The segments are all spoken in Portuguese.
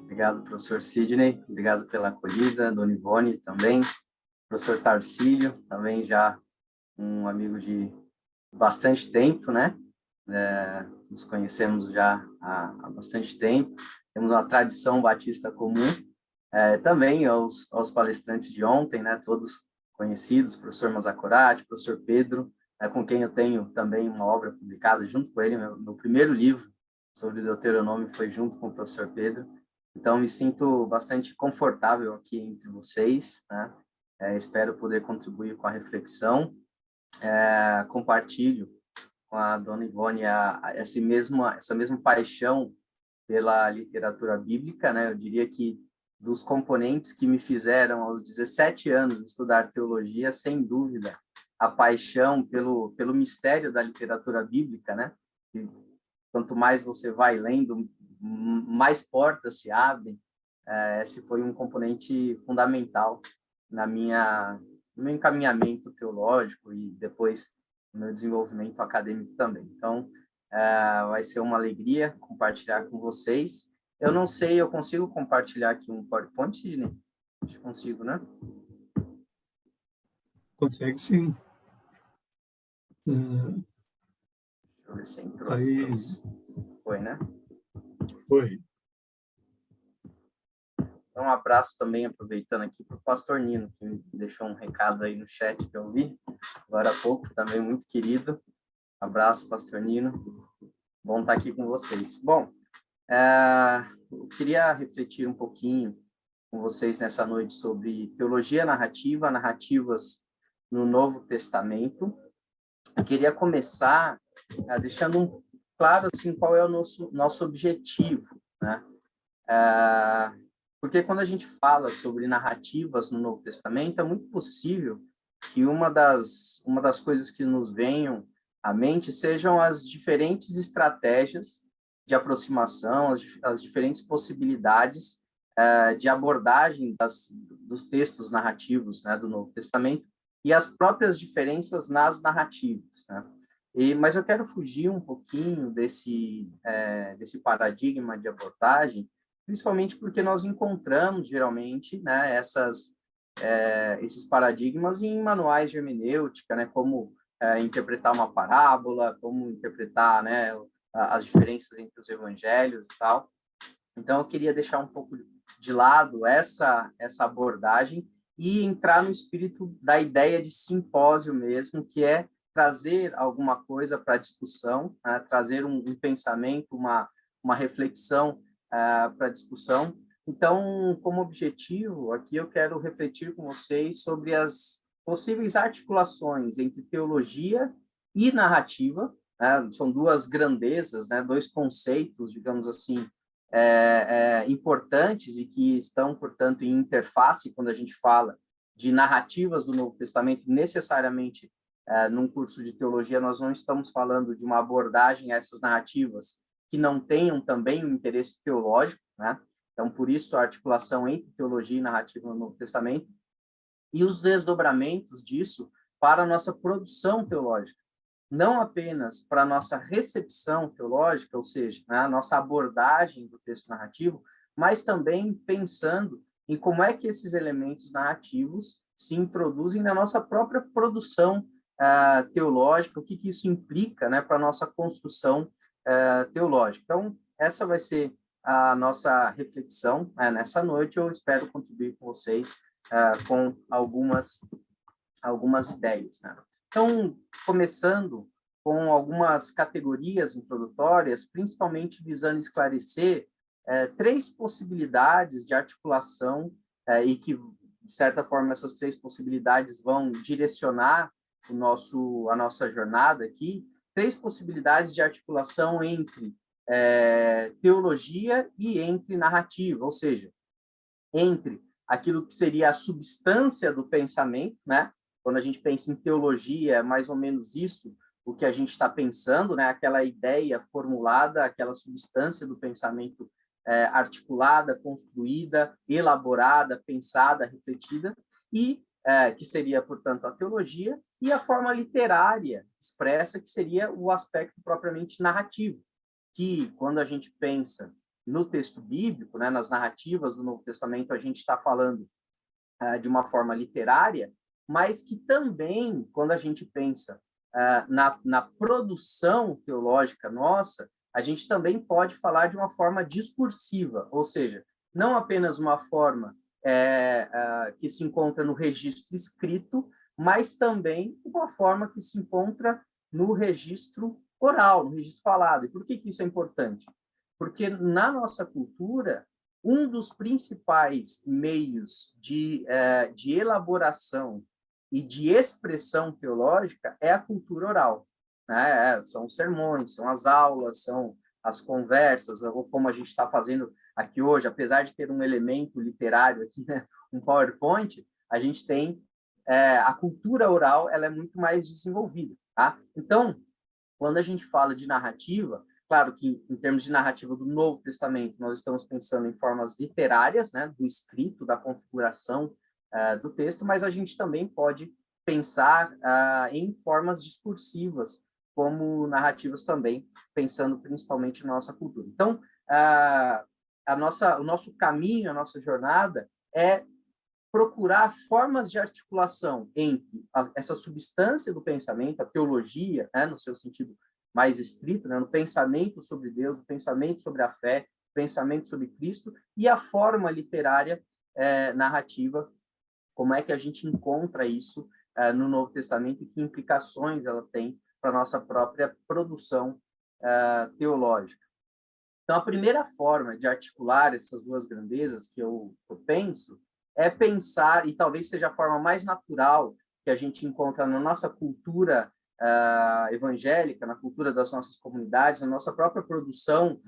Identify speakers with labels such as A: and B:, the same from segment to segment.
A: Obrigado, professor Sidney. Obrigado pela acolhida. Dona Ivone também. Professor Tarcílio, também já um amigo de bastante tempo, né? Nos conhecemos já há bastante tempo. Temos uma tradição batista comum. Também aos palestrantes de ontem, né? Todos conhecidos, professor Mazacorati, professor Pedro, com quem eu tenho também uma obra publicada junto com ele. Meu primeiro livro sobre Deuteronômio foi junto com o professor Pedro. Então, me sinto bastante confortável aqui entre vocês, né? Espero poder contribuir com a reflexão. Compartilho com a dona Ivone essa mesma paixão pela literatura bíblica, né? Eu diria que dos componentes que me fizeram, aos 17 anos, estudar teologia, sem dúvida, a paixão pelo mistério da literatura bíblica, né? E quanto mais você vai lendo, mais portas se abrem. Esse foi um componente fundamental no meu encaminhamento teológico e depois no meu desenvolvimento acadêmico também. Então, vai ser uma alegria compartilhar com vocês. Eu não sei, eu consigo compartilhar aqui um PowerPoint, Sidney? Acho que consigo, né?
B: Consegue, sim.
A: Deixa eu ver se entrou.
B: Aí...
A: Foi, né?
B: Foi.
A: Um abraço também, aproveitando aqui, para o pastor Nino, que me deixou um recado aí no chat que eu vi agora há pouco, também muito querido. Abraço, pastor Nino. Bom estar aqui com vocês. Bom, eu queria refletir um pouquinho com vocês nessa noite sobre teologia narrativa, narrativas no Novo Testamento. Eu queria começar deixando claro assim, qual é o nosso objetivo, né? Porque quando a gente fala sobre narrativas no Novo Testamento, é muito possível que uma das coisas que nos venham à mente sejam as diferentes estratégias de aproximação, as diferentes possibilidades de abordagem dos textos narrativos, né, do Novo Testamento e as próprias diferenças nas narrativas, né? Mas eu quero fugir um pouquinho desse paradigma de abordagem, principalmente porque nós encontramos, geralmente, né, esses paradigmas em manuais de hermenêutica, né, como interpretar uma parábola, como interpretar, né, as diferenças entre os evangelhos e tal. Então, eu queria deixar um pouco de lado essa abordagem e entrar no espírito da ideia de simpósio mesmo, que é trazer alguma coisa para a discussão, né, trazer um pensamento, uma reflexão para a discussão. Então, como objetivo, aqui eu quero refletir com vocês sobre as possíveis articulações entre teologia e narrativa, né? São duas grandezas, né? Dois conceitos, digamos assim, importantes e que estão, portanto, em interface quando a gente fala de narrativas do Novo Testamento. Necessariamente, num curso de teologia, nós não estamos falando de uma abordagem a essas narrativas que não tenham também um interesse teológico, né? Então, por isso, a articulação entre teologia e narrativa no Novo Testamento e os desdobramentos disso para a nossa produção teológica, não apenas para a nossa recepção teológica, ou seja, né, a nossa abordagem do texto narrativo, mas também pensando em como é que esses elementos narrativos se introduzem na nossa própria produção teológica, o que isso implica, né, para a nossa construção teológica. Então, essa vai ser a nossa reflexão nessa noite. Eu espero contribuir com vocês com algumas ideias, né? Então, começando com algumas categorias introdutórias, principalmente visando esclarecer três possibilidades de articulação e que, de certa forma, essas três possibilidades vão direcionar a nossa jornada aqui, três possibilidades de articulação entre teologia e entre narrativa, ou seja, entre aquilo que seria a substância do pensamento, né? Quando a gente pensa em teologia, é mais ou menos isso o que a gente está pensando, né? Aquela ideia formulada, aquela substância do pensamento articulada, construída, elaborada, pensada, refletida, e que seria, portanto, a teologia, e a forma literária expressa, que seria o aspecto propriamente narrativo, que, quando a gente pensa no texto bíblico, né, nas narrativas do Novo Testamento, a gente está falando de uma forma literária, mas que também, quando a gente pensa na produção teológica nossa, a gente também pode falar de uma forma discursiva, ou seja, não apenas uma forma que se encontra no registro escrito, mas também uma forma que se encontra no registro oral, no registro falado. E por que isso é importante? Porque na nossa cultura, um dos principais meios de elaboração e de expressão teológica é a cultura oral, né? São os sermões, são as aulas, são as conversas, ou como a gente está fazendo aqui hoje, apesar de ter um elemento literário aqui, né, um PowerPoint, a gente tem a cultura oral, ela é muito mais desenvolvida, tá? Então, quando a gente fala de narrativa, claro que em termos de narrativa do Novo Testamento, nós estamos pensando em formas literárias, né, do escrito, da configuração do texto, mas a gente também pode pensar em formas discursivas, como narrativas também, pensando principalmente na nossa cultura. Então, o nosso caminho, a nossa jornada é procurar formas de articulação entre essa substância do pensamento, a teologia, né, no seu sentido mais estrito, né, no pensamento sobre Deus, no pensamento sobre a fé, pensamento sobre Cristo, e a forma literária narrativa, como é que a gente encontra isso no Novo Testamento e que implicações ela tem para a nossa própria produção teológica. Então, a primeira forma de articular essas duas grandezas que eu penso é pensar, e talvez seja a forma mais natural que a gente encontra na nossa cultura evangélica, na cultura das nossas comunidades, na nossa própria produção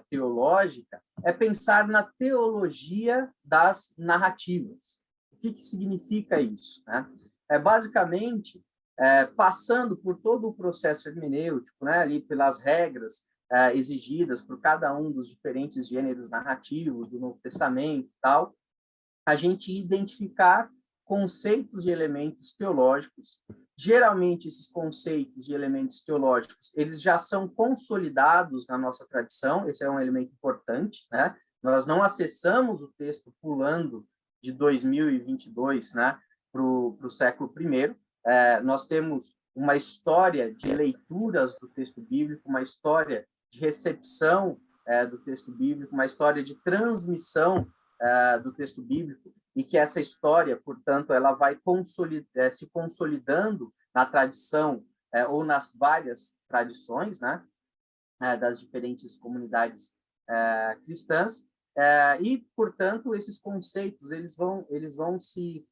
A: teológica, é pensar na teologia das narrativas. O que significa isso, né? Basicamente, passando por todo o processo hermenêutico, né, ali pelas regras exigidas por cada um dos diferentes gêneros narrativos do Novo Testamento e tal, a gente identificar conceitos e elementos teológicos. Geralmente, esses conceitos e elementos teológicos, eles já são consolidados na nossa tradição, esse é um elemento importante, né? Nós não acessamos o texto pulando de 2022, né, para o século I. Nós temos uma história de leituras do texto bíblico, uma história de recepção do texto bíblico, uma história de transmissão do texto bíblico, e que essa história, portanto, ela vai se consolidando na tradição ou nas várias tradições, né, das diferentes comunidades cristãs, e, portanto, esses conceitos eles vão se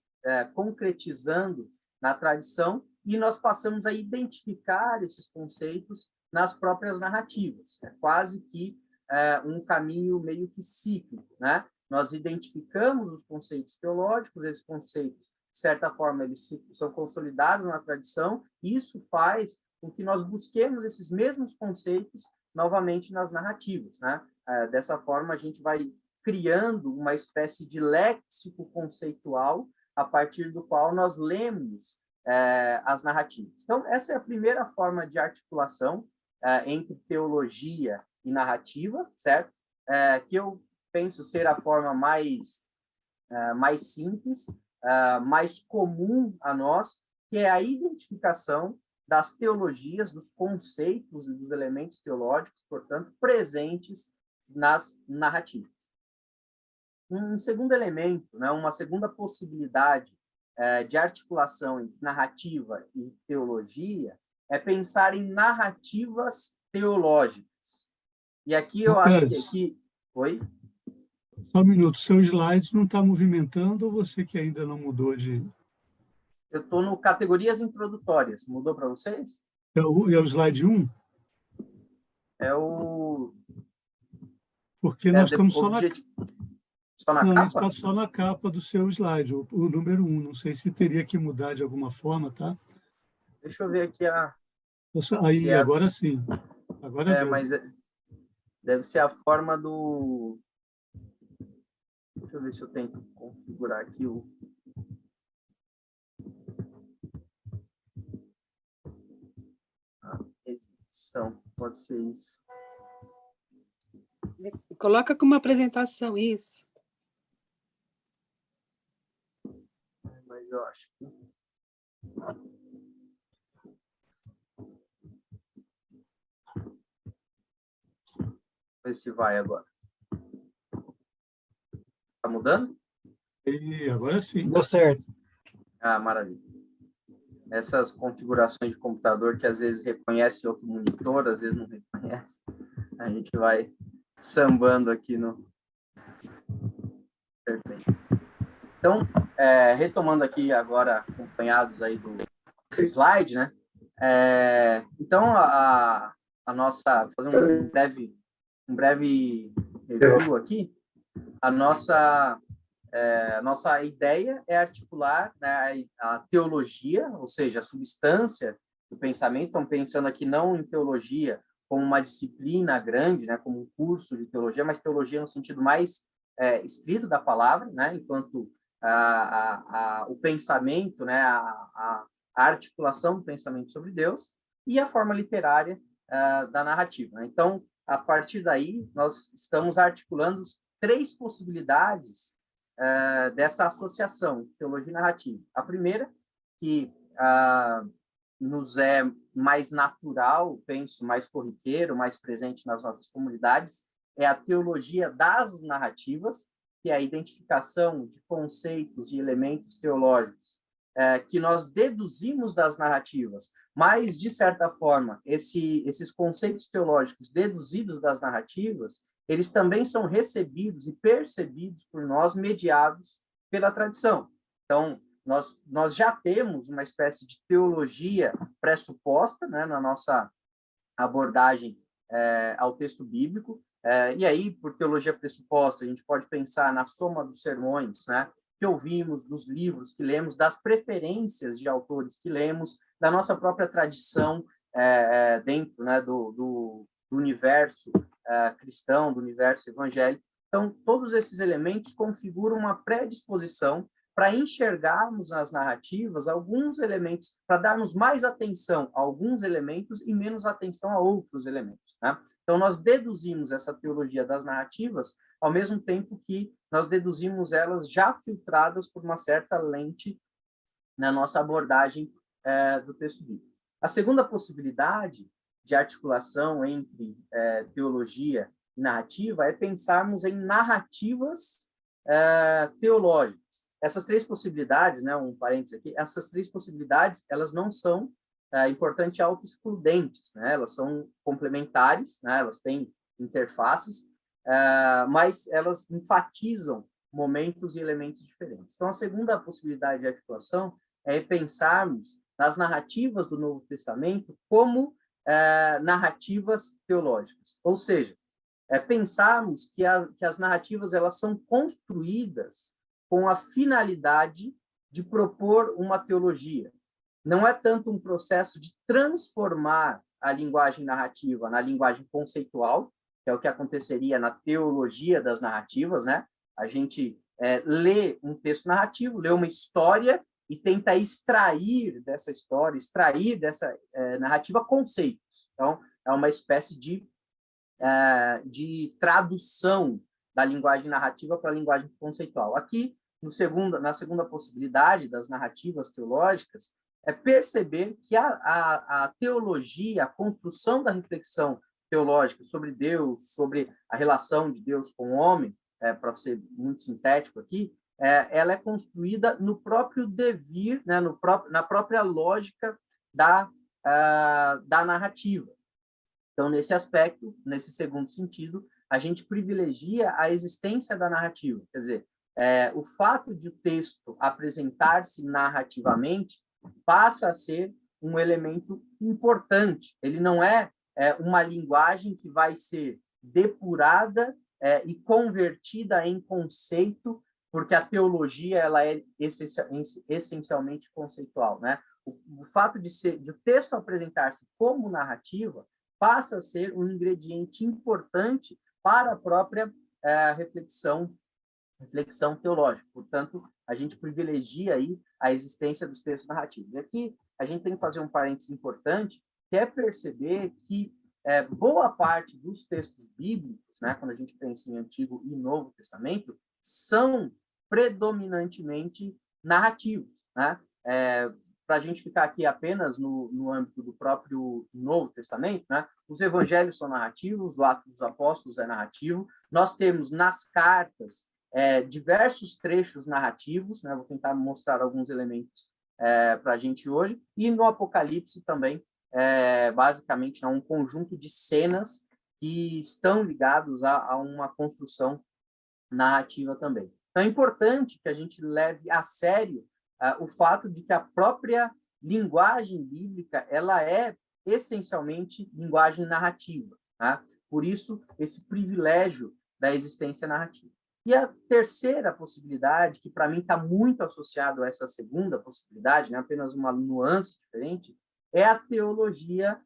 A: concretizando na tradição, e nós passamos a identificar esses conceitos nas próprias narrativas. É quase que um caminho meio que cíclico, né? Nós identificamos os conceitos teológicos, esses conceitos, de certa forma, eles são consolidados na tradição, e isso faz com que nós busquemos esses mesmos conceitos novamente nas narrativas, né? Dessa forma, a gente vai criando uma espécie de léxico conceitual a partir do qual nós lemos as narrativas. Então, essa é a primeira forma de articulação entre teologia e narrativa, certo? Que eu penso ser a forma mais simples, mais comum a nós, que é a identificação das teologias, dos conceitos e dos elementos teológicos, portanto, presentes nas narrativas. Um segundo elemento, né, uma segunda possibilidade de articulação entre narrativa e teologia é pensar em narrativas teológicas. E aqui eu acho que aqui... Oi?
B: Só um minuto, seu slide não está movimentando ou você que ainda não mudou de...
A: Eu estou no categorias introdutórias. Mudou para vocês?
B: É o slide 1?
A: É o...
B: Porque nós estamos
A: só na
B: não,
A: capa?
B: a gente está só na capa do seu slide, o número 1. Não sei se teria que mudar de alguma forma, tá?
A: Deixa eu ver aqui
B: Aí, agora sim. Agora deu.
A: Mas deve ser a forma do... Deixa eu ver se eu tento configurar aqui o... Repetição, pode ser isso.
C: Coloca como apresentação, isso.
A: Mas eu acho que... Ver se vai agora. Tá mudando?
B: E agora sim.
D: Deu certo.
A: Ah, maravilha. Essas configurações de computador que às vezes reconhece outro monitor, às vezes não reconhece. A gente vai sambando aqui no... Perfeito. Então, retomando aqui agora, acompanhados aí do slide, né? Então, a nossa... Fazer um breve review aqui. A nossa ideia é articular, né, a teologia, ou seja, a substância do pensamento. Estão pensando aqui não em teologia como uma disciplina grande, né, como um curso de teologia, mas teologia no sentido mais estrito da palavra, né, enquanto o pensamento, né, a articulação do pensamento sobre Deus e a forma literária da narrativa, né? Então, a partir daí, nós estamos articulando 3 possibilidades dessa associação, teologia e narrativa. A primeira, que nos é mais natural, penso, mais corriqueiro, mais presente nas nossas comunidades, é a teologia das narrativas, que é a identificação de conceitos e elementos teológicos que nós deduzimos das narrativas, mas, de certa forma, esses conceitos teológicos deduzidos das narrativas, eles também são recebidos e percebidos por nós, mediados pela tradição. Então, nós já temos uma espécie de teologia pressuposta, né, na nossa abordagem ao texto bíblico, e aí, por teologia pressuposta, a gente pode pensar na soma dos sermões, né, que ouvimos, dos livros que lemos, das preferências de autores que lemos, da nossa própria tradição dentro, né, do universo cristão, do universo evangélico. Então, todos esses elementos configuram uma predisposição para enxergarmos nas narrativas alguns elementos, para darmos mais atenção a alguns elementos e menos atenção a outros elementos, né? Então, nós deduzimos essa teologia das narrativas ao mesmo tempo que nós deduzimos elas já filtradas por uma certa lente na nossa abordagem do texto bíblico. A segunda possibilidade de articulação entre teologia e narrativa é pensarmos em narrativas teológicas. Essas 3 possibilidades, né, um parênteses aqui, essas 3 possibilidades, elas não são, importante, autoexcludentes, né? Elas são complementares, né? Elas têm interfaces, mas elas enfatizam momentos e elementos diferentes. Então, a segunda possibilidade de articulação é pensarmos nas narrativas do Novo Testamento como narrativas teológicas, ou seja, pensarmos que as narrativas elas são construídas com a finalidade de propor uma teologia. Não é tanto um processo de transformar a linguagem narrativa na linguagem conceitual, que é o que aconteceria na teologia das narrativas, né? A gente lê um texto narrativo, lê uma história e tenta extrair dessa história, extrair dessa narrativa conceitos. Então, é uma espécie de tradução da linguagem narrativa para a linguagem conceitual. Aqui, na segunda possibilidade das narrativas teológicas, é perceber que a teologia, a construção da reflexão teológica sobre Deus, sobre a relação de Deus com o homem, para ser muito sintético aqui, ela é construída no próprio devir, né, na própria lógica da narrativa. Então, nesse aspecto, nesse segundo sentido, a gente privilegia a existência da narrativa. Quer dizer, o fato de o texto apresentar-se narrativamente passa a ser um elemento importante. Ele não é uma linguagem que vai ser depurada e convertida em conceito, porque a teologia ela é essencialmente conceitual, né? O fato de o texto apresentar-se como narrativa passa a ser um ingrediente importante para a própria reflexão teológica. Portanto, a gente privilegia aí a existência dos textos narrativos. E aqui a gente tem que fazer um parênteses importante, que é perceber que boa parte dos textos bíblicos, né, quando a gente pensa em Antigo e Novo Testamento, são predominantemente narrativos, né? Para a gente ficar aqui apenas no âmbito do próprio Novo Testamento, né? Os evangelhos são narrativos, o Atos dos Apóstolos é narrativo, nós temos nas cartas diversos trechos narrativos, né? Vou tentar mostrar alguns elementos para a gente hoje, e no Apocalipse também, basicamente, é um conjunto de cenas que estão ligados a uma construção narrativa também. Então, é importante que a gente leve a sério o fato de que a própria linguagem bíblica ela é essencialmente linguagem narrativa, tá? Por isso, esse privilégio da existência narrativa. E a terceira possibilidade, que para mim está muito associado a essa segunda possibilidade, né, apenas uma nuance diferente, é a teologia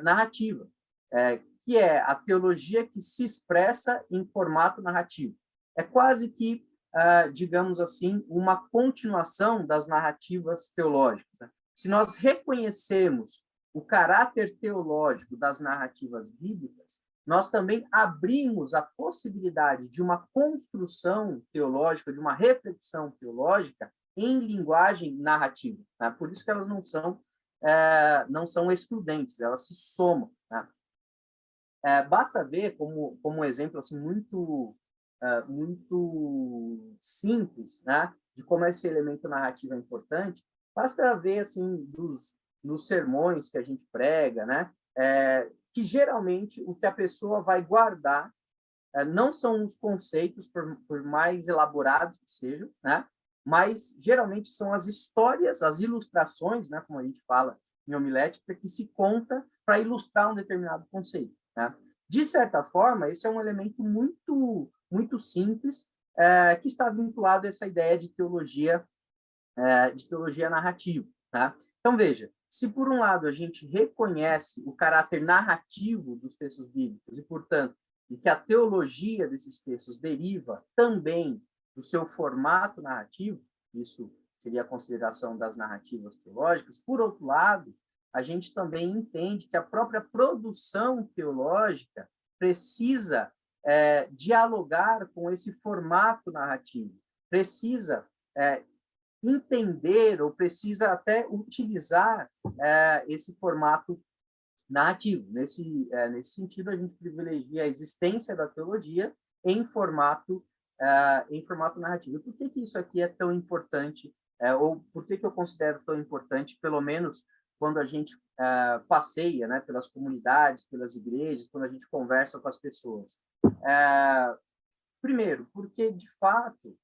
A: narrativa, que é a teologia que se expressa em formato narrativo. É quase que, digamos assim, uma continuação das narrativas teológicas, né? Se nós reconhecemos o caráter teológico das narrativas bíblicas, nós também abrimos a possibilidade de uma construção teológica, de uma reflexão teológica em linguagem narrativa, né? Por isso que elas não são excludentes, elas se somam, né? Basta ver como um exemplo assim, muito simples, né, de como esse elemento narrativo é importante. Basta ver assim nos sermões que a gente prega, né, que geralmente o que a pessoa vai guardar não são os conceitos, por mais elaborados que sejam, né, mas geralmente são as histórias, as ilustrações, né, como a gente fala em homilética, que se conta para ilustrar um determinado conceito, né? De certa forma, esse é um elemento muito simples, que está vinculado a essa ideia de teologia narrativa, tá? Então, veja, se por um lado a gente reconhece o caráter narrativo dos textos bíblicos e, portanto, e que a teologia desses textos deriva também do seu formato narrativo, isso seria a consideração das narrativas teológicas, por outro lado, a gente também entende que a própria produção teológica precisa dialogar com esse formato narrativo, precisa entender ou precisa até utilizar esse formato narrativo. Nesse sentido, a gente privilegia a existência da teologia em formato narrativo. E por que isso aqui é tão importante, ou por que eu considero tão importante, pelo menos quando a gente passeia, né, pelas comunidades, pelas igrejas, quando a gente conversa com as pessoas? Primeiro, porque, de fato,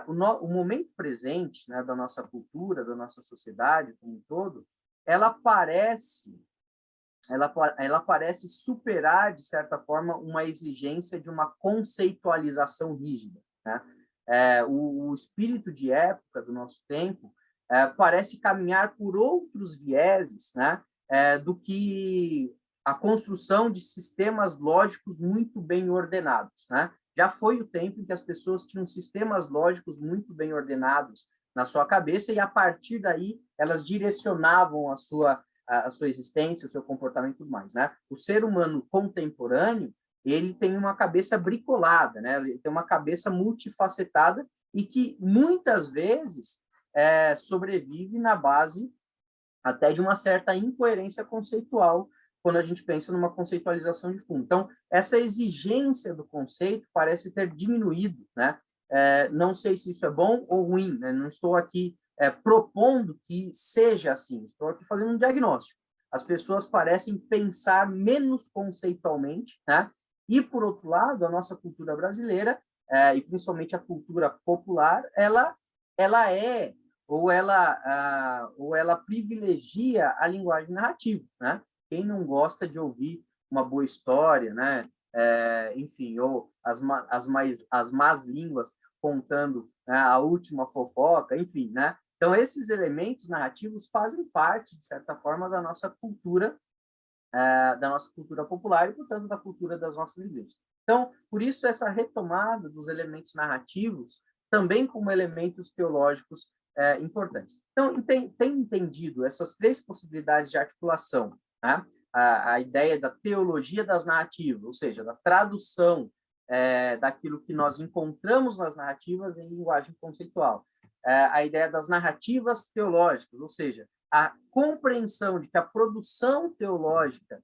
A: o momento presente, né, da nossa cultura, da nossa sociedade como um todo, ela parece superar, de certa forma, uma exigência de uma conceitualização rígida, né? O espírito de época do nosso tempo parece caminhar por outros vieses, né, do que a construção de sistemas lógicos muito bem ordenados, né? Já foi o tempo em que as pessoas tinham sistemas lógicos muito bem ordenados na sua cabeça e, a partir daí, elas direcionavam a sua existência, o seu comportamento e tudo mais, né? O ser humano contemporâneo, ele tem uma cabeça bricolada, né? Ele tem uma cabeça multifacetada e que, muitas vezes, sobrevive na base até de uma certa incoerência conceitual quando a gente pensa numa conceitualização de fundo. Então, essa exigência do conceito parece ter diminuído, né? Não sei se isso é bom ou ruim, né? Não estou aqui propondo que seja assim, estou aqui fazendo um diagnóstico. As pessoas parecem pensar menos conceitualmente, né? E, por outro lado, a nossa cultura brasileira, e principalmente a cultura popular, ela ou ela privilegia a linguagem narrativa, né? Quem não gosta de ouvir uma boa história, né? Enfim, ou as más línguas contando, né, a última fofoca, enfim, né? Então, esses elementos narrativos fazem parte, de certa forma, da nossa cultura popular e, portanto, da cultura das nossas igrejas. Então, por isso, essa retomada dos elementos narrativos, também como elementos teológicos importantes. Então, tem entendido essas três possibilidades de articulação, né? A ideia da teologia das narrativas, ou seja, da tradução daquilo que nós encontramos nas narrativas em linguagem conceitual. A ideia das narrativas teológicas, ou seja, a compreensão de que a produção teológica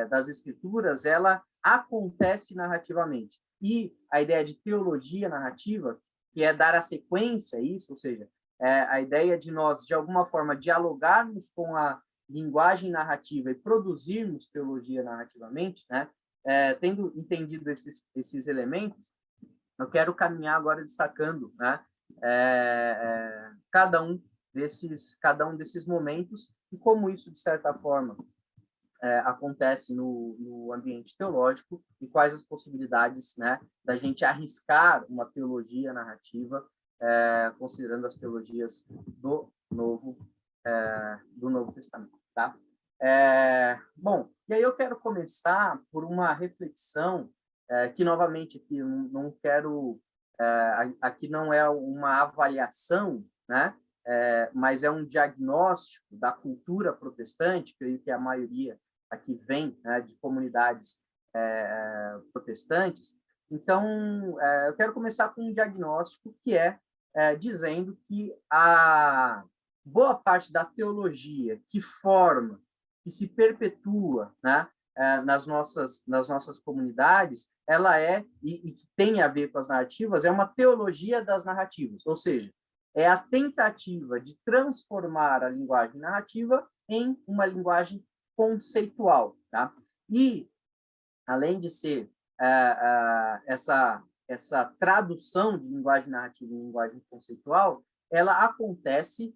A: das escrituras, ela acontece narrativamente. E a ideia de teologia narrativa, que é dar a sequência a isso, ou seja, a ideia de nós, de alguma forma, dialogarmos com a linguagem narrativa e produzirmos teologia narrativamente, né? Tendo entendido esses elementos, eu quero caminhar agora destacando, né? Cada um desses momentos e como isso, de certa forma, acontece no ambiente teológico e quais as possibilidades, né, da gente arriscar uma teologia narrativa, considerando as teologias do Novo Testamento, tá? Bom, e aí eu quero começar por uma reflexão que, novamente, aqui não quero... aqui não é uma avaliação, né? Mas é um diagnóstico da cultura protestante, creio que a maioria aqui vem, né, de comunidades protestantes. Então, eu quero começar com um diagnóstico que dizendo que a boa parte da teologia que forma, que se perpetua, né, nas nossas comunidades, ela e que tem a ver com as narrativas, é uma teologia das narrativas, ou seja, é a tentativa de transformar a linguagem narrativa em uma linguagem conceitual, tá? E, além de ser essa tradução de linguagem narrativa em linguagem conceitual, ela acontece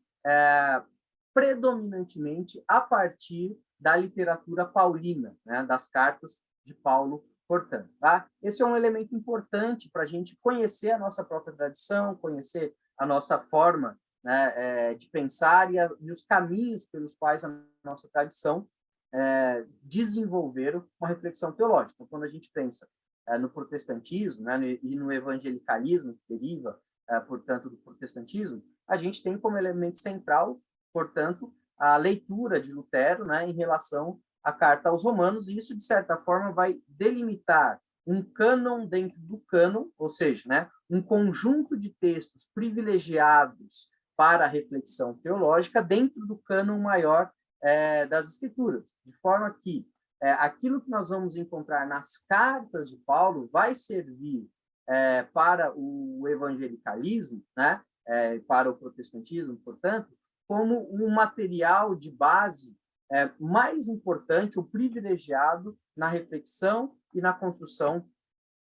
A: predominantemente a partir da literatura paulina, né, das cartas de Paulo, portanto. Tá? Esse é um elemento importante para a gente conhecer a nossa própria tradição, conhecer a nossa forma, né, de pensar e os caminhos pelos quais a nossa tradição desenvolveram uma reflexão teológica. Então, quando a gente pensa no protestantismo, né, e no evangelicalismo, que deriva, portanto, do protestantismo, a gente tem como elemento central, portanto, a leitura de Lutero, né, em relação à carta aos Romanos, e isso, de certa forma, vai delimitar um cânon dentro do cânon, ou seja, né, um conjunto de textos privilegiados para a reflexão teológica dentro do cânon maior das Escrituras, de forma que aquilo que nós vamos encontrar nas cartas de Paulo vai servir para o evangelicalismo, né, para o protestantismo, portanto, como um material de base mais importante, ou privilegiado, na reflexão e na construção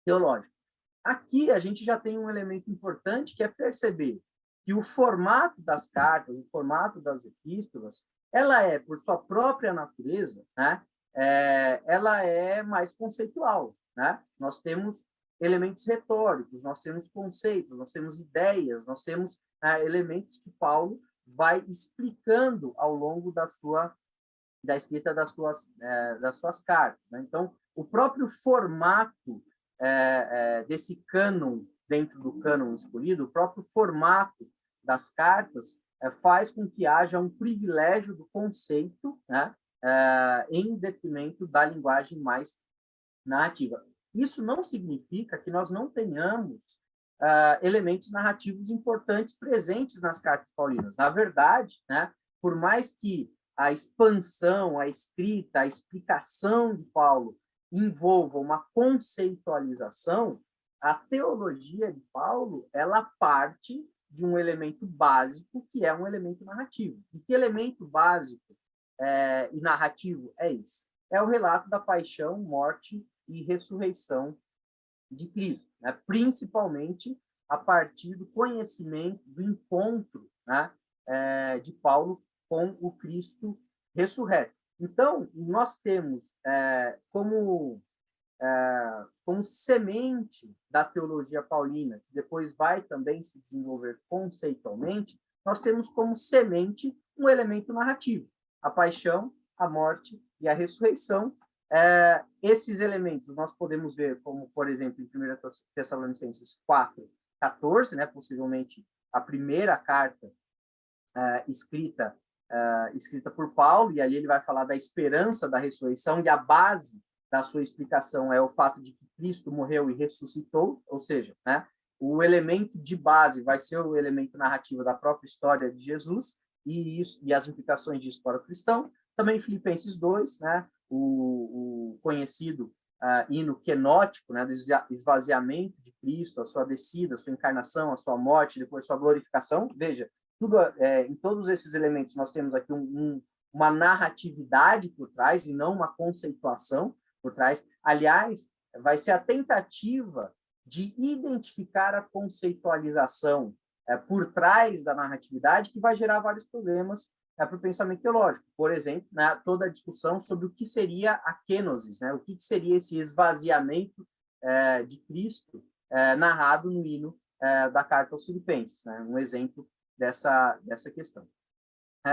A: teológica. Aqui a gente já tem um elemento importante, que é perceber que o formato das cartas, o formato das epístolas, ela por sua própria natureza, né, ela é mais conceitual, né? Nós temos elementos retóricos, nós temos conceitos, nós temos ideias, nós temos elementos que Paulo vai explicando ao longo da escrita das suas cartas, né? Então, o próprio formato desse cânon, dentro do cânon escolhido, o próprio formato das cartas faz com que haja um privilégio do conceito, né, em detrimento da linguagem mais narrativa. Isso não significa que nós não tenhamos elementos narrativos importantes presentes nas cartas paulinas. Na verdade, né, por mais que a expansão, a escrita, a explicação de Paulo envolva uma conceitualização, a teologia de Paulo, ela parte de um elemento básico, que é um elemento narrativo. E que elemento básico e narrativo é esse? É o relato da paixão, morte e ressurreição de Cristo, né? Principalmente a partir do conhecimento, do encontro, né, de Paulo com o Cristo ressurreto. Então, nós temos como semente da teologia paulina, que depois vai também se desenvolver conceitualmente, nós temos como semente um elemento narrativo, a paixão, a morte e a ressurreição. Esses elementos nós podemos ver como, por exemplo, em 1 Tessalonicenses 4:14, né, possivelmente a primeira carta escrita por Paulo, e ali ele vai falar da esperança da ressurreição, e a base da sua explicação é o fato de que Cristo morreu e ressuscitou, ou seja, né, o elemento de base vai ser o elemento narrativo da própria história de Jesus, e as implicações disso para o cristão. Também Filipenses 2, né, o conhecido hino quenótico, né, do esvaziamento de Cristo, a sua descida, a sua encarnação, a sua morte, depois a sua glorificação. Veja, em todos esses elementos nós temos aqui uma narratividade por trás e não uma conceituação por trás. Aliás, vai ser a tentativa de identificar a conceitualização por trás da narratividade que vai gerar vários problemas para o pensamento teológico. Por exemplo, né, toda a discussão sobre o que seria a kenosis, né, o que seria esse esvaziamento de Cristo narrado no hino da carta aos Filipenses, né, um exemplo dessa questão.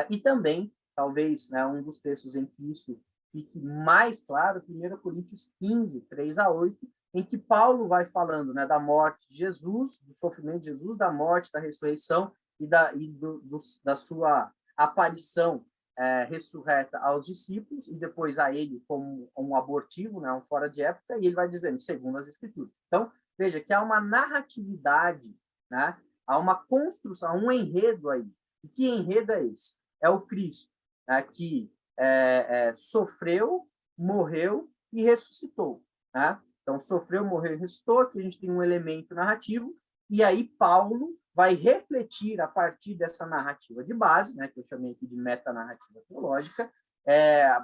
A: E também, talvez, né, um dos textos em que isso fique mais claro, 1 Coríntios 15, 3-8, em que Paulo vai falando, né, da morte de Jesus, do sofrimento de Jesus, da morte, da ressurreição e da sua aparição ressurreta aos discípulos, e depois a ele como um abortivo, né, um fora de época, e ele vai dizendo, segundo as Escrituras. Então, veja que há uma narratividade, né, há uma construção, um enredo aí. E que enredo é esse? É o Cristo, né, que sofreu, morreu e ressuscitou. Né? Então, sofreu, morreu e ressuscitou, aqui a gente tem um elemento narrativo, e aí Paulo vai refletir a partir dessa narrativa de base, né, que eu chamei aqui de metanarrativa teológica.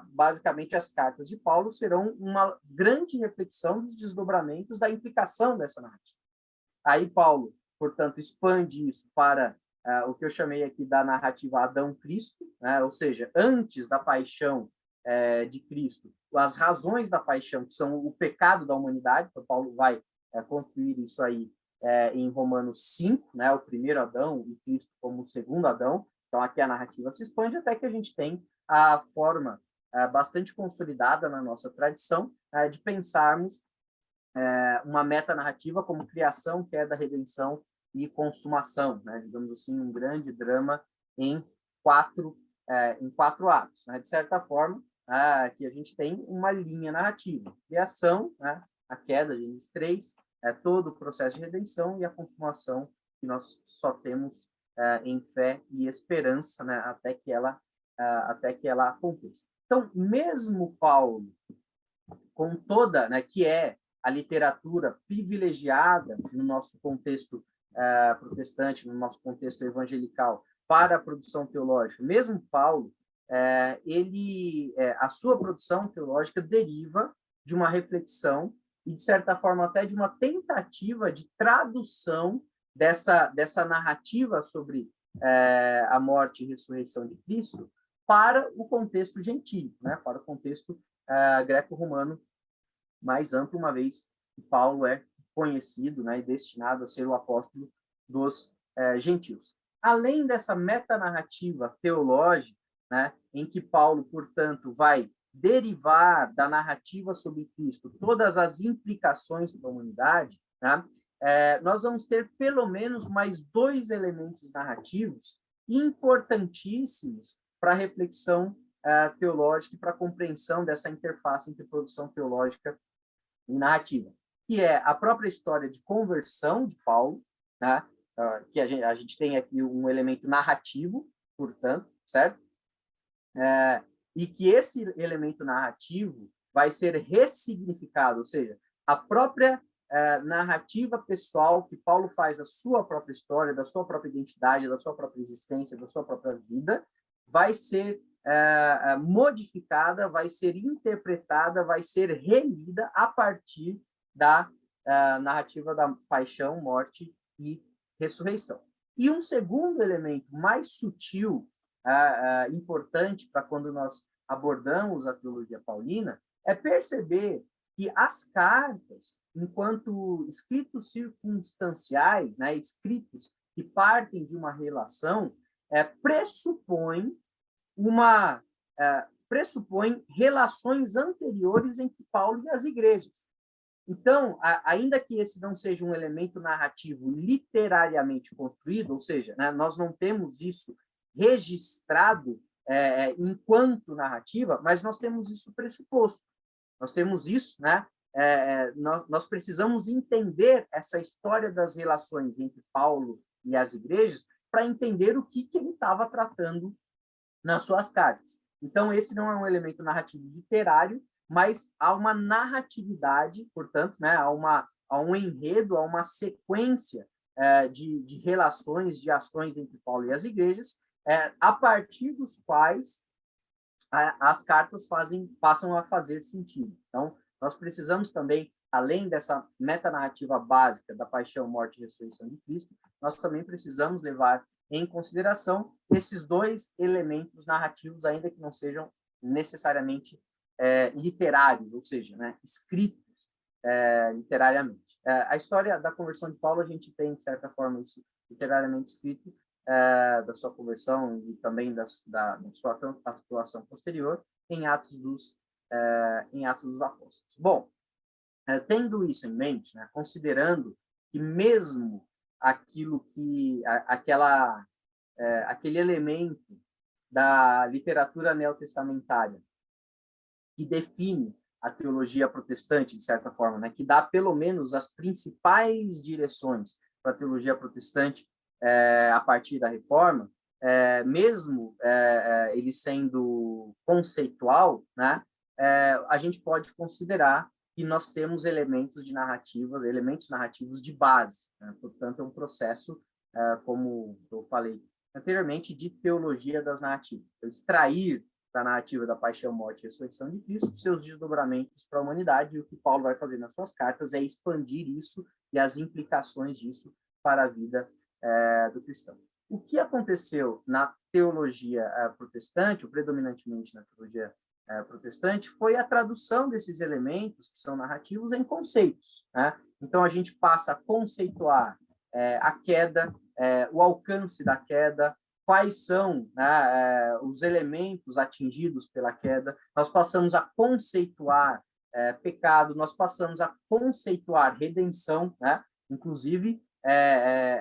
A: Basicamente, as cartas de Paulo serão uma grande reflexão dos desdobramentos da implicação dessa narrativa. Aí Paulo, portanto, expande isso para o que eu chamei aqui da narrativa Adão-Cristo, né, ou seja, antes da paixão de Cristo, as razões da paixão, que são o pecado da humanidade. Então, Paulo vai construir isso aí em Romanos 5, né, o primeiro Adão e Cristo como o segundo Adão. Então, aqui a narrativa se expande até que a gente tem a forma bastante consolidada na nossa tradição de pensarmos uma metanarrativa como criação, queda, redenção e consumação, né, digamos assim, um grande drama em quatro atos. Né? De certa forma, aqui a gente tem uma linha narrativa: criação, né, a queda, Gênesis 3, todo o processo de redenção, e a consumação, que nós só temos em fé e esperança, né, até que ela aconteça. Então, mesmo Paulo, com toda, né, que é a literatura privilegiada no nosso contexto protestante, no nosso contexto evangelical, para a produção teológica, mesmo Paulo, a sua produção teológica deriva de uma reflexão e, de certa forma, até de uma tentativa de tradução dessa narrativa sobre a morte e ressurreição de Cristo para o contexto gentílico, né? Para o contexto greco-romano mais amplo, uma vez que Paulo é conhecido, né, e destinado a ser o apóstolo dos gentios. Além dessa metanarrativa teológica, né, em que Paulo, portanto, vai derivar da narrativa sobre Cristo todas as implicações da humanidade, né, nós vamos ter pelo menos mais 2 elementos narrativos importantíssimos para a reflexão teológica e para a compreensão dessa interface entre produção teológica e narrativa, que é a própria história de conversão de Paulo, né, que a gente tem aqui um elemento narrativo, portanto, certo? E que esse elemento narrativo vai ser ressignificado, ou seja, a própria narrativa pessoal que Paulo faz da sua própria história, da sua própria identidade, da sua própria existência, da sua própria vida, vai ser modificada, vai ser interpretada, vai ser relida a partir da narrativa da paixão, morte e ressurreição. E um segundo elemento mais sutil, importante para quando nós abordamos a teologia paulina, é perceber que as cartas, enquanto escritos circunstanciais, né, escritos que partem de uma relação, pressupõem relações anteriores entre Paulo e as igrejas. Então, ainda que esse não seja um elemento narrativo literariamente construído, ou seja, né, nós não temos isso registrado enquanto narrativa, mas nós temos isso pressuposto. Nós temos isso, né? Nós precisamos entender essa história das relações entre Paulo e as igrejas para entender o que ele estava tratando nas suas cartas. Então, esse não é um elemento narrativo literário, mas há uma narratividade, portanto, né, há um enredo, há uma sequência de relações, de ações entre Paulo e as igrejas, a partir dos quais as cartas passam a fazer sentido. Então, nós precisamos também, além dessa metanarrativa básica da paixão, morte e ressurreição de Cristo, nós também precisamos levar em consideração esses dois elementos narrativos, ainda que não sejam necessariamente literários, ou seja, né, escritos literariamente. A história da conversão de Paulo, a gente tem, de certa forma, isso literariamente escrito, da sua conversão e também da sua atuação posterior em Atos dos Apóstolos. Bom, tendo isso em mente, né, considerando que mesmo aquele elemento da literatura neotestamentária que define a teologia protestante, de certa forma, né, que dá pelo menos as principais direções para a teologia protestante a partir da Reforma, mesmo ele sendo conceitual, né, a gente pode considerar que nós temos elementos narrativos de base, né? Portanto, é um processo, como eu falei anteriormente, de teologia das narrativas. Então, extrair da narrativa da paixão, morte e ressurreição de Cristo seus desdobramentos para a humanidade, e o que Paulo vai fazer nas suas cartas é expandir isso e as implicações disso para a vida do cristão. O que aconteceu na teologia protestante, ou predominantemente na teologia protestante, foi a tradução desses elementos que são narrativos em conceitos, né? Então, a gente passa a conceituar a queda, o alcance da queda, quais são, né, os elementos atingidos pela queda, nós passamos a conceituar pecado, nós passamos a conceituar redenção, né? Inclusive,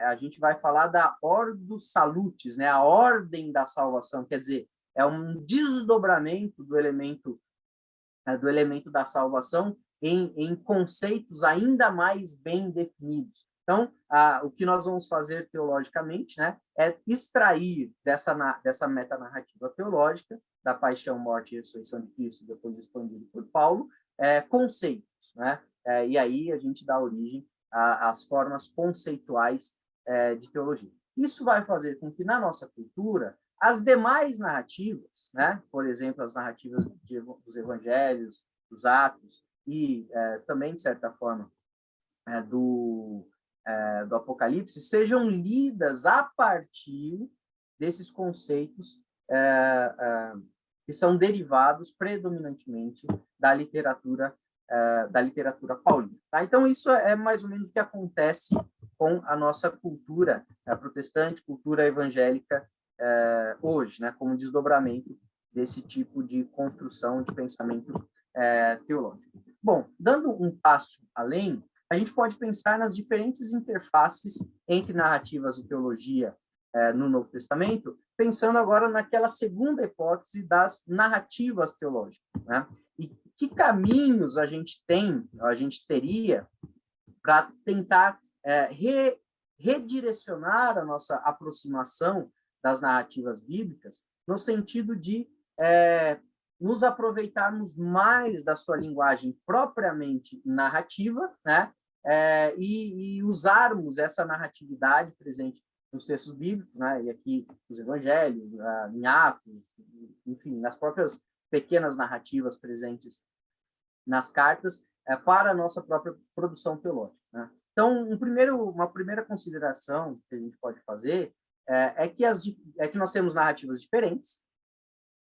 A: a gente vai falar da Ordo Salutis, né? A ordem da salvação, quer dizer, é um desdobramento do elemento da salvação em conceitos ainda mais bem definidos. Então, o que nós vamos fazer teologicamente, né, é extrair dessa metanarrativa teológica, da paixão, morte e ressurreição de Cristo, depois expandido por Paulo, conceitos, né? E aí a gente dá origem às formas conceituais de teologia. Isso vai fazer com que, na nossa cultura, as demais narrativas, né, por exemplo, as narrativas dos evangelhos, dos Atos, e também, de certa forma, do Apocalipse, sejam lidas a partir desses conceitos que são derivados predominantemente da literatura paulina. Tá? Então, isso é mais ou menos o que acontece com a nossa cultura protestante, cultura evangélica hoje, né, como desdobramento desse tipo de construção de pensamento teológico. Bom, dando um passo além, a gente pode pensar nas diferentes interfaces entre narrativas e teologia no Novo Testamento, pensando agora naquela segunda hipótese das narrativas teológicas, né? E que caminhos a gente teria para tentar redirecionar a nossa aproximação das narrativas bíblicas no sentido de nos aproveitarmos mais da sua linguagem propriamente narrativa, né? E usarmos essa narratividade presente nos textos bíblicos, né? E aqui nos evangelhos, em Atos, enfim, nas próprias pequenas narrativas presentes nas cartas, para a nossa própria produção teológica, né? Então, uma primeira consideração que a gente pode fazer é que nós temos narrativas diferentes,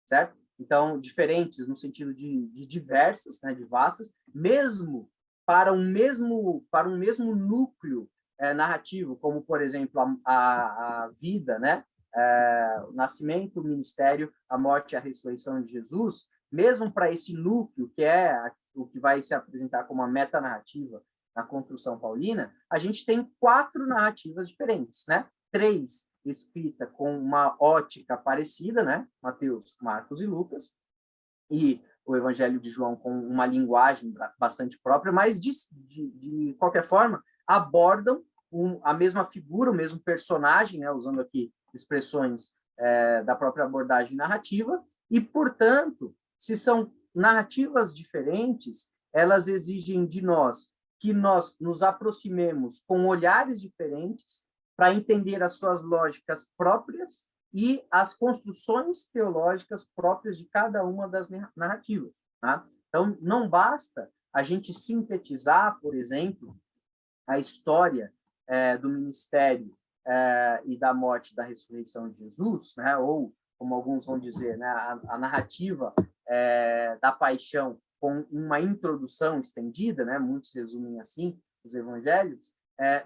A: certo? Então, diferentes no sentido de diversas, né, de vastas, mesmo para um mesmo núcleo narrativo, como, por exemplo, a vida, né? O nascimento, o ministério, a morte e a ressurreição de Jesus, mesmo para esse núcleo, que é o que vai se apresentar como a metanarrativa na construção paulina, a gente tem 4 narrativas diferentes, né? 3 escritas com uma ótica parecida, né? Mateus, Marcos e Lucas, e o Evangelho de João com uma linguagem bastante própria, mas, de qualquer forma, abordam a mesma figura, o mesmo personagem, né? Usando aqui expressões da própria abordagem narrativa, e, portanto, se são narrativas diferentes, elas exigem de nós que nós nos aproximemos com olhares diferentes para entender as suas lógicas próprias e as construções teológicas próprias de cada uma das narrativas. Tá? Então, não basta a gente sintetizar, por exemplo, a história do ministério e da morte e da ressurreição de Jesus, né? Ou, como alguns vão dizer, né? a narrativa da paixão com uma introdução estendida, né? Muitos resumem assim os evangelhos.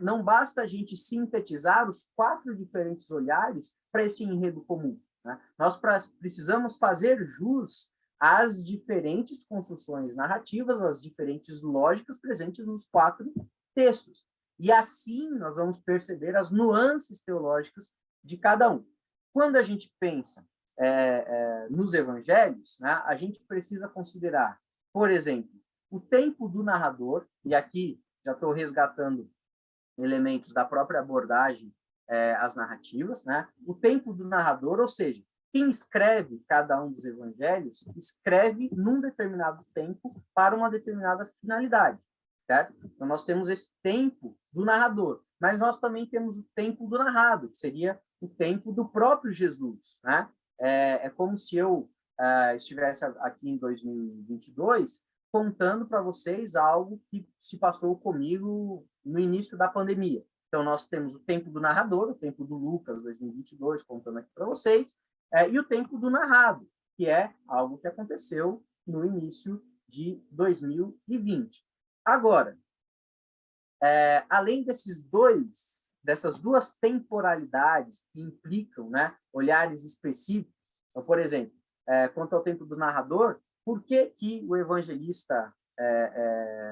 A: Não basta a gente sintetizar os 4 diferentes olhares para esse enredo comum. Né? Nós precisamos fazer jus às diferentes construções narrativas, às diferentes lógicas presentes nos 4 textos. E assim nós vamos perceber as nuances teológicas de cada um. Quando a gente pensa nos evangelhos, né, a gente precisa considerar, por exemplo, o tempo do narrador, e aqui já estou resgatando elementos da própria abordagem às narrativas, né? O tempo do narrador, ou seja, quem escreve cada um dos evangelhos, escreve num determinado tempo para uma determinada finalidade, certo? Então, nós temos esse tempo do narrador, mas nós também temos o tempo do narrado, que seria o tempo do próprio Jesus, né? É como se eu estivesse aqui em 2022 contando para vocês algo que se passou comigo no início da pandemia. Então, nós temos o tempo do narrador, o tempo do Lucas 2022, contando aqui para vocês, e o tempo do narrado, que é algo que aconteceu no início de 2020. Agora, além dessas duas temporalidades que implicam, né, olhares específicos, então, por exemplo, quanto ao tempo do narrador, por que o evangelista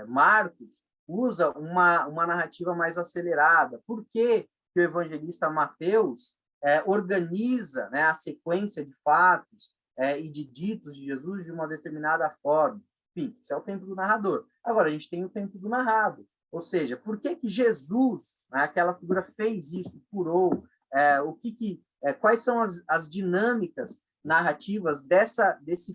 A: Marcos usa uma narrativa mais acelerada? Por que o evangelista Mateus organiza, né, a sequência de fatos e de ditos de Jesus de uma determinada forma? Enfim, isso é o tempo do narrador. Agora, a gente tem o tempo do narrado. Ou seja, por que Jesus, né, aquela figura, fez isso, curou? Quais são as dinâmicas narrativas desse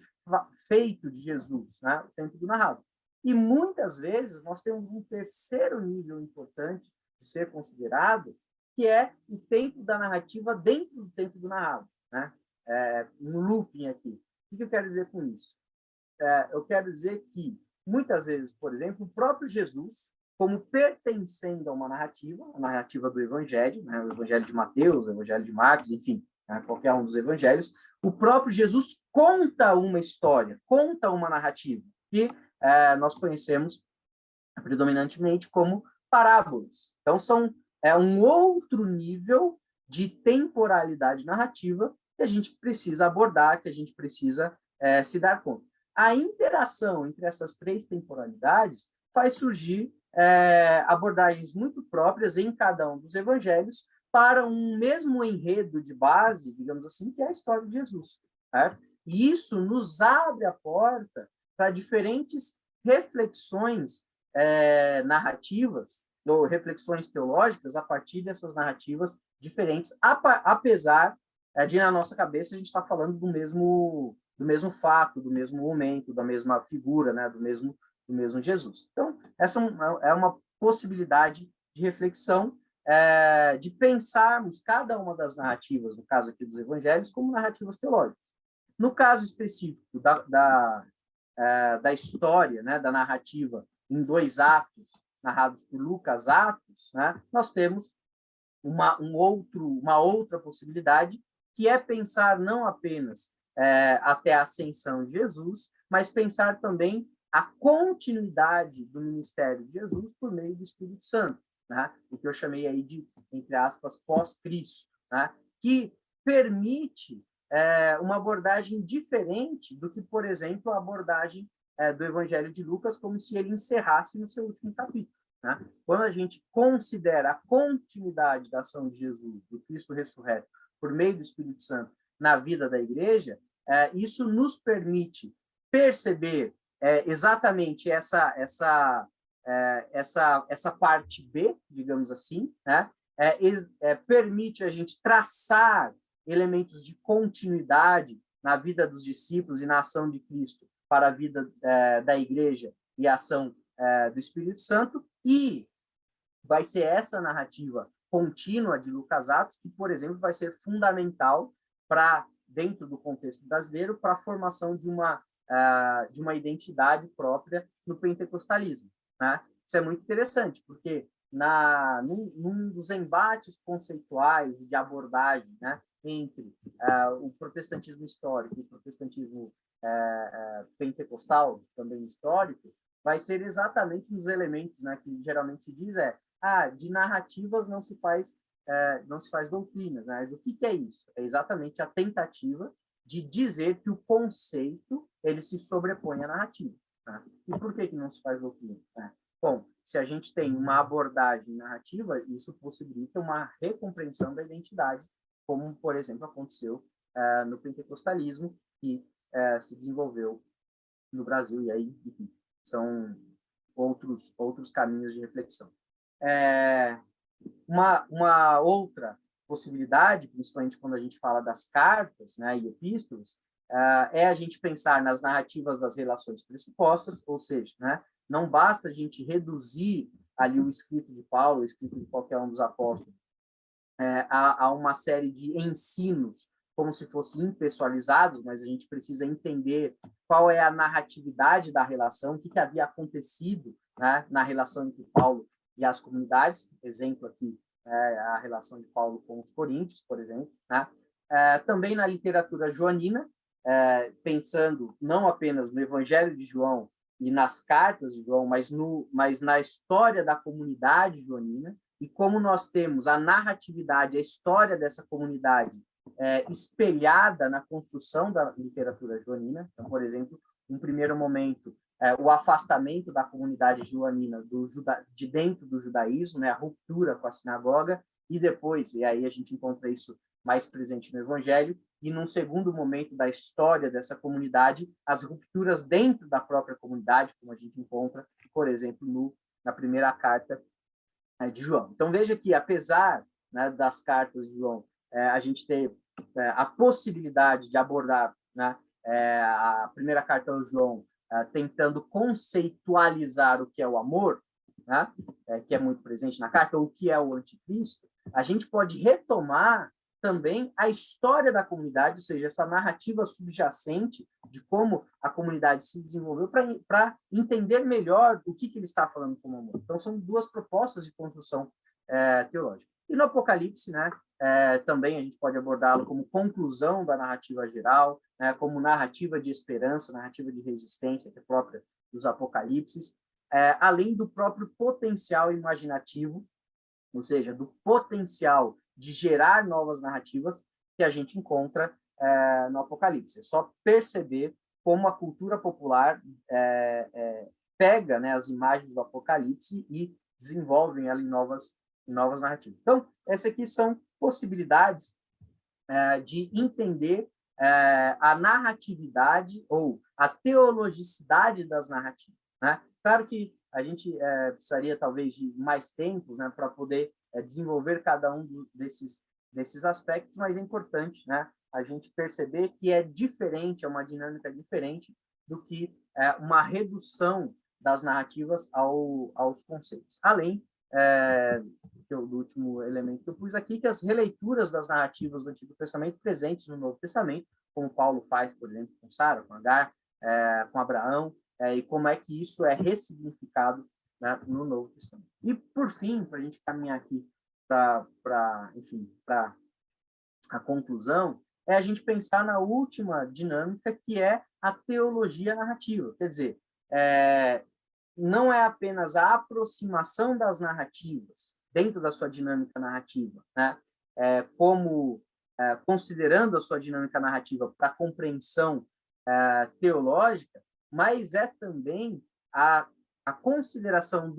A: feito de Jesus, né? O tempo do narrado. E muitas vezes nós temos um terceiro nível importante de ser considerado, que é o tempo da narrativa dentro do tempo do narrado, né? Um looping aqui. O que eu quero dizer com isso? Eu quero dizer que muitas vezes, por exemplo, o próprio Jesus, como pertencendo a uma narrativa, a narrativa do Evangelho, né? O Evangelho de Mateus, o Evangelho de Marcos, enfim, né? Qualquer um dos evangelhos, o próprio Jesus conta uma história, conta uma narrativa, que nós conhecemos predominantemente como parábolas. Então, é um outro nível de temporalidade narrativa que a gente precisa abordar, que a gente precisa se dar conta. A interação entre essas 3 temporalidades faz surgir abordagens muito próprias em cada um dos evangelhos para um mesmo enredo de base, digamos assim, que é a história de Jesus. Certo? E isso nos abre a porta para diferentes reflexões narrativas, ou reflexões teológicas a partir dessas narrativas diferentes, apesar de, na nossa cabeça, a gente estar falando do mesmo fato, do mesmo momento, da mesma figura, né, do mesmo Jesus. Então, essa é uma possibilidade de reflexão, de pensarmos cada uma das narrativas, no caso aqui dos evangelhos, como narrativas teológicas. No caso específico da história, né, da narrativa em 2 atos, narrados por Lucas, Atos, né, nós temos uma outra possibilidade, que é pensar não apenas até a ascensão de Jesus, mas pensar também a continuidade do ministério de Jesus por meio do Espírito Santo, né? O que eu chamei aí de, entre aspas, pós-Cristo, né? Que permite uma abordagem diferente do que, por exemplo, a abordagem do Evangelho de Lucas, como se ele encerrasse no seu último capítulo, né? Quando a gente considera a continuidade da ação de Jesus, do Cristo ressurreto, por meio do Espírito Santo, na vida da igreja, isso nos permite perceber exatamente essa parte B, digamos assim, né? Permite a gente traçar elementos de continuidade na vida dos discípulos e na ação de Cristo para a vida da igreja e a ação do Espírito Santo, e vai ser essa narrativa contínua de Lucas Atos que, por exemplo, vai ser fundamental para, dentro do contexto brasileiro, para a formação de uma identidade própria no pentecostalismo, né? Isso é muito interessante, porque num dos embates conceituais de abordagem, né, entre o protestantismo histórico e o protestantismo pentecostal, também histórico, vai ser exatamente um dos elementos, né, que geralmente se diz de narrativas não se faz doutrinas, né? Mas o que é isso? É exatamente a tentativa de dizer que o conceito ele se sobrepõe à narrativa, né? E por que não se faz doutrina, né? Bom, se a gente tem uma abordagem narrativa, isso possibilita uma recompreensão da identidade, como, por exemplo, aconteceu no pentecostalismo, que se desenvolveu no Brasil, e aí, enfim, são outros caminhos de reflexão. Uma outra possibilidade, principalmente quando a gente fala das cartas, né, e epístolas, é a gente pensar nas narrativas das relações pressupostas, ou seja, né, não basta a gente reduzir ali o escrito de Paulo, o escrito de qualquer um dos apóstolos, a uma série de ensinos como se fossem impessoalizados, mas a gente precisa entender qual é a narratividade da relação, o que havia acontecido, né, na relação entre Paulo e as comunidades, exemplo aqui, a relação de Paulo com os coríntios, por exemplo, né? Também na literatura joanina, pensando não apenas no Evangelho de João e nas cartas de João, mas na história da comunidade joanina, e como nós temos a narratividade, a história dessa comunidade espelhada na construção da literatura joanina. Então, por exemplo, em primeiro momento, o afastamento da comunidade joanina de dentro do judaísmo, né, a ruptura com a sinagoga, e depois, e aí a gente encontra isso mais presente no Evangelho, e num segundo momento da história dessa comunidade, as rupturas dentro da própria comunidade, como a gente encontra, por exemplo, na primeira carta de João. Então, veja que, apesar, né, das cartas de João, a gente ter a possibilidade de abordar, né, a primeira carta de João tentando conceitualizar o que é o amor, né, que é muito presente na carta, ou o que é o anticristo, a gente pode retomar também a história da comunidade, ou seja, essa narrativa subjacente de como a comunidade se desenvolveu para entender melhor o que ele está falando como amor. Então, são duas propostas de construção teológica. E no Apocalipse, né, também a gente pode abordá-lo como conclusão da narrativa geral, né, como narrativa de esperança, narrativa de resistência, que é própria dos Apocalipses, além do próprio potencial imaginativo, ou seja, do potencial de gerar novas narrativas que a gente encontra no Apocalipse. É só perceber como a cultura popular pega, né, as imagens do Apocalipse e desenvolvem ali novas narrativas. Então, essas aqui são possibilidades de entender a narratividade ou a teologicidade das narrativas, né? Claro que a gente precisaria, talvez, de mais tempo, né, para poder desenvolver cada um desses aspectos, mas é importante, né, a gente perceber que é diferente, é uma dinâmica diferente do que uma redução das narrativas aos conceitos. Além do último elemento que eu pus aqui, que as releituras das narrativas do Antigo Testamento presentes no Novo Testamento, como Paulo faz, por exemplo, com Sara, com Agar, com Abraão, e como é que isso é ressignificado, né, no Novo Testamento. E, por fim, para a gente caminhar aqui para a conclusão, é a gente pensar na última dinâmica, que é a teologia narrativa. Quer dizer, não é apenas a aproximação das narrativas dentro da sua dinâmica narrativa, né, como considerando a sua dinâmica narrativa para compreensão teológica, mas é também a consideração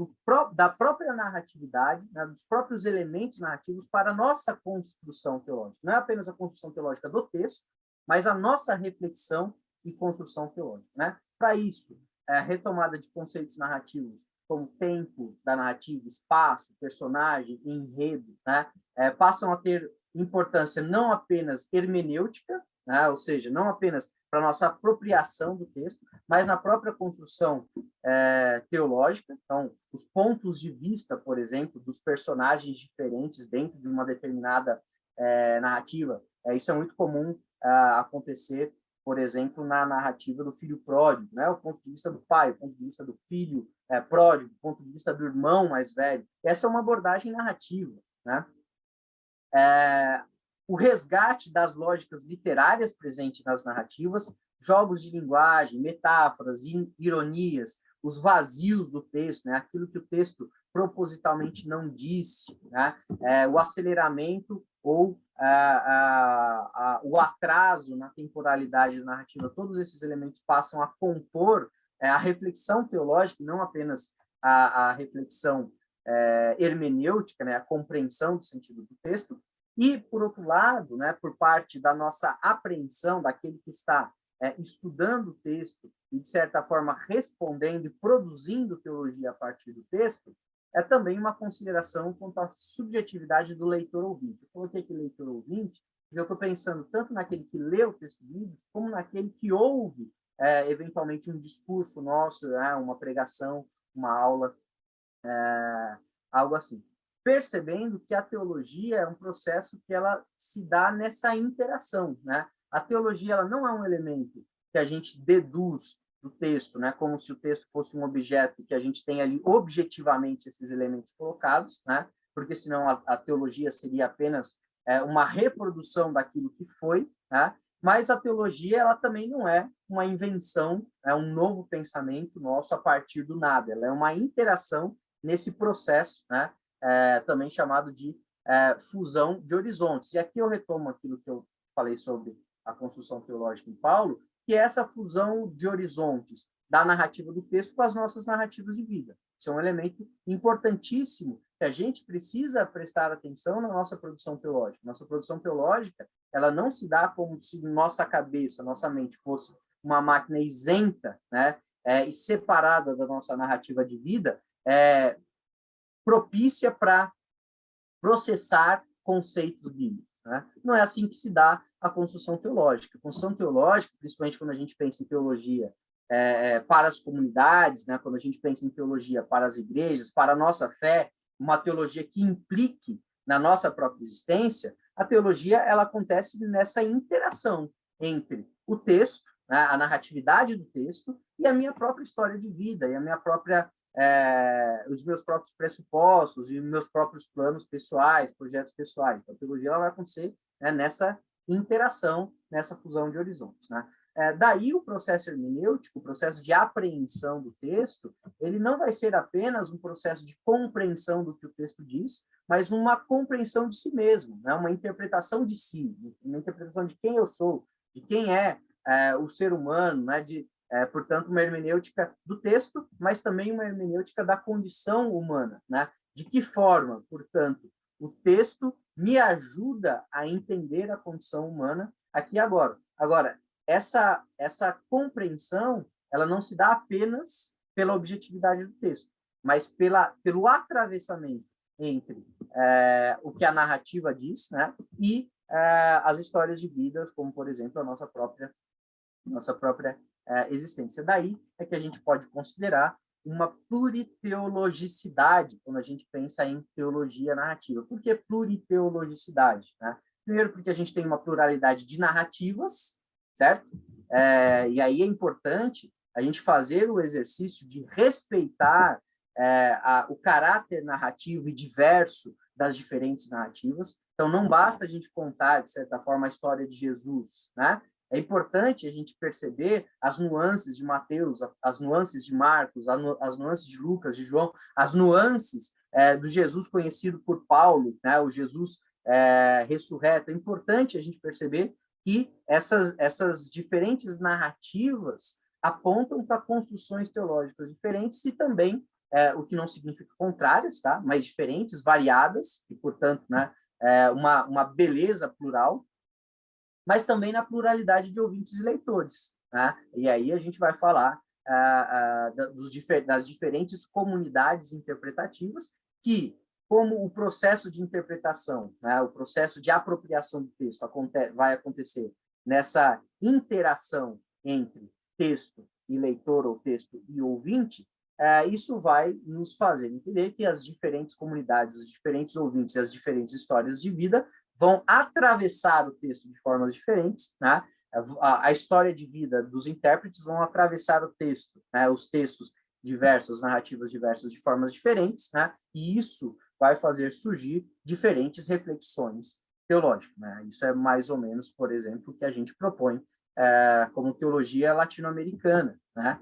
A: da própria narratividade, né, dos próprios elementos narrativos para a nossa construção teológica. Não é apenas a construção teológica do texto, mas a nossa reflexão e construção teológica. Né? Para isso, a retomada de conceitos narrativos como tempo da narrativa, espaço, personagem, enredo, né, passam a ter importância não apenas hermenêutica, né, ou seja, não apenas para a nossa apropriação do texto, mas na própria construção teológica. Então, os pontos de vista, por exemplo, dos personagens diferentes dentro de uma determinada narrativa, isso é muito comum acontecer, por exemplo, na narrativa do filho pródigo, né? O ponto de vista do pai, o ponto de vista do filho pródigo, o ponto de vista do irmão mais velho. Essa é uma abordagem narrativa, né? O resgate das lógicas literárias presentes nas narrativas, jogos de linguagem, metáforas, ironias, os vazios do texto, né? Aquilo que o texto propositalmente não disse, né? O aceleramento ou o atraso na temporalidade da narrativa, todos esses elementos passam a compor a reflexão teológica, não apenas a reflexão hermenêutica, né? A compreensão do sentido do texto. E, por outro lado, né, por parte da nossa apreensão, daquele que está estudando o texto e, de certa forma, respondendo e produzindo teologia a partir do texto, é também uma consideração quanto à subjetividade do leitor-ouvinte. Eu coloquei aqui leitor-ouvinte, porque eu estou pensando tanto naquele que lê o texto bíblico, como naquele que ouve, eventualmente, um discurso nosso, uma pregação, uma aula, algo assim. Percebendo que a teologia é um processo que ela se dá nessa interação, né? A teologia ela não é um elemento que a gente deduz do texto, né? Como se o texto fosse um objeto que a gente tem ali objetivamente esses elementos colocados, né? Porque senão a teologia seria apenas uma reprodução daquilo que foi, né? Mas a teologia ela também não é uma invenção, um novo pensamento nosso a partir do nada. Ela é uma interação nesse processo, né? Também chamado de fusão de horizontes. E aqui eu retomo aquilo que eu falei sobre a construção teológica em Paulo, que é essa fusão de horizontes da narrativa do texto com as nossas narrativas de vida. Isso é um elemento importantíssimo que a gente precisa prestar atenção na nossa produção teológica. Nossa produção teológica, ela não se dá como se nossa cabeça, nossa mente fosse uma máquina isenta, né, e separada da nossa narrativa de vida, propícia para processar conceitos bíblicos. Né? Não é assim que se dá a construção teológica. A construção teológica, principalmente quando a gente pensa em teologia para as comunidades, né? Quando a gente pensa em teologia para as igrejas, para a nossa fé, uma teologia que implique na nossa própria existência, a teologia ela acontece nessa interação entre o texto, né? A narratividade do texto, e a minha própria história de vida, e a minha própria os meus próprios pressupostos e meus próprios planos pessoais, projetos pessoais. Então, a teologia ela vai acontecer, né, nessa interação, nessa fusão de horizontes. Né? Daí o processo hermenêutico, o processo de apreensão do texto, ele não vai ser apenas um processo de compreensão do que o texto diz, mas uma compreensão de si mesmo, né? Uma interpretação de si, uma interpretação de quem eu sou, de quem é o ser humano, né? Portanto, uma hermenêutica do texto, mas também uma hermenêutica da condição humana. Né? De que forma, portanto, o texto me ajuda a entender a condição humana aqui e agora. Agora, essa compreensão ela não se dá apenas pela objetividade do texto, mas pelo atravessamento entre o que a narrativa diz, né? E as histórias de vidas, como, por exemplo, a nossa própria existência. Daí é que a gente pode considerar uma pluriteologicidade quando a gente pensa em teologia narrativa. Por que pluriteologicidade? Né? Primeiro, porque a gente tem uma pluralidade de narrativas, certo? E aí é importante a gente fazer o exercício de respeitar o caráter narrativo e diverso das diferentes narrativas. Então, não basta a gente contar, de certa forma, a história de Jesus, né? É importante a gente perceber as nuances de Mateus, as nuances de Marcos, as nuances de Lucas, de João, as nuances do Jesus conhecido por Paulo, né? O Jesus ressurreta. É importante a gente perceber que essas diferentes narrativas apontam para construções teológicas diferentes e também, o que não significa contrárias, tá? Mas diferentes, variadas, e, portanto, né, uma beleza plural, mas também na pluralidade de ouvintes e leitores, né? E aí a gente vai falar das diferentes comunidades interpretativas que, como o processo de interpretação, né, o processo de apropriação do texto vai acontecer nessa interação entre texto e leitor, ou texto e ouvinte, isso vai nos fazer entender que as diferentes comunidades, os diferentes ouvintes e as diferentes histórias de vida vão atravessar o texto de formas diferentes, né? A história de vida dos intérpretes vão atravessar o texto, né? Os textos diversas, narrativas diversas de formas diferentes, né? E isso vai fazer surgir diferentes reflexões teológicas, né? Isso é mais ou menos, por exemplo, o que a gente propõe como teologia latino-americana, né?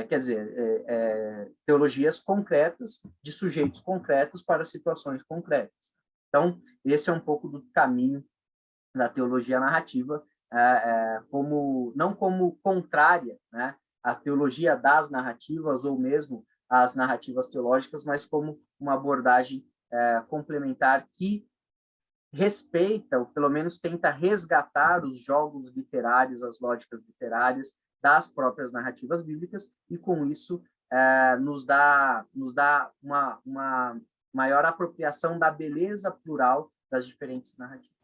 A: Quer dizer, teologias concretas de sujeitos concretos para situações concretas. Então, esse é um pouco do caminho da teologia narrativa, não como contrária, né, à teologia das narrativas ou mesmo às narrativas teológicas, mas como uma abordagem complementar que respeita, ou pelo menos tenta resgatar os jogos literários, as lógicas literárias das próprias narrativas bíblicas, e com isso nos dá uma maior apropriação da beleza plural das diferentes narrativas.